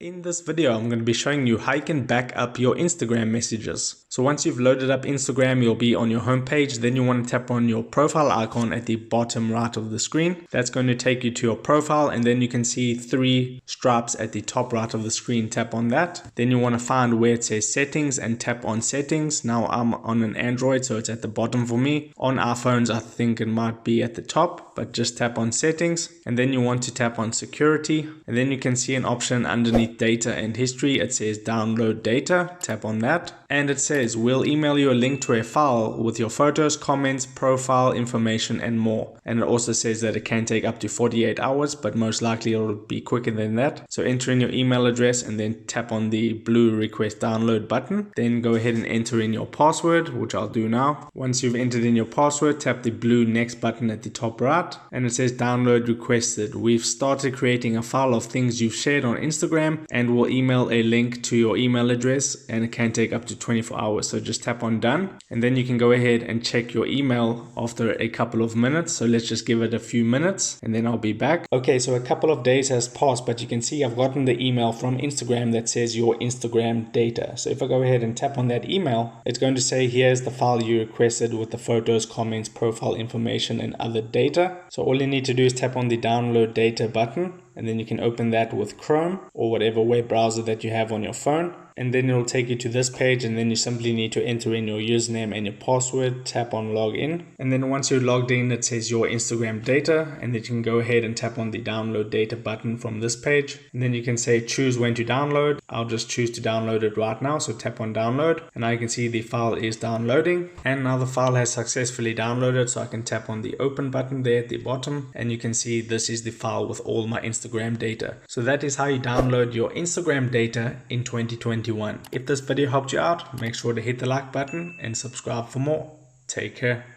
In this video, I'm going to be showing you how you can back up your Instagram messages. So once you've loaded up Instagram, you'll be on your home page. Then you want to tap on your profile icon at the bottom right of the screen. That's going to take you to your profile, and then you can see three stripes at the top right of the screen. Tap on that. Then you want to find where it says settings and tap on settings. Now I'm on an Android, so it's at the bottom for me. On iPhones, I think it might be at the top, but just tap on settings. And then you want to tap on security. And then you can see an option underneath data and history. It says download data. Tap on that. And it says we'll email you a link to a file with your photos, comments, profile information, and more. And it also says that it can take up to 48 hours, but most likely it'll be quicker than that. So enter in your email address and then tap on the blue request download button. Then go ahead and enter in your password, which I'll do now. Once you've entered in your password, tap the blue next button at the top right. And it says download requested. We've started creating a file of things you've shared on Instagram, and we'll email a link to your email address, and it can take up to 24 hours. So just tap on done, and then you can go ahead and check your email after a couple of minutes. So let's just give it a few minutes and then I'll be back. Okay, so a couple of days has passed, but you can see I've gotten the email from Instagram that says your Instagram data. So if I go ahead and tap on that email, it's going to say here's the file you requested with the photos, comments, profile information, and other data. So all you need to do is tap on the download data button, and then you can open that with Chrome or whatever web browser that you have on your phone. And then it'll take you to this page, and then you simply need to enter in your username and your password, tap on login. And then once you're logged in, it says your Instagram data, and then you can go ahead and tap on the download data button from this page. And then you can say choose when to download. I'll just choose to download it right now. So tap on download, and now you can see the file is downloading. And now the file has successfully downloaded. So I can tap on the open button there at the bottom, and you can see this is the file with all my Instagram data. So that is how you download your Instagram data in 2021. If this video helped you out, make sure to hit the like button and subscribe for more. Take care.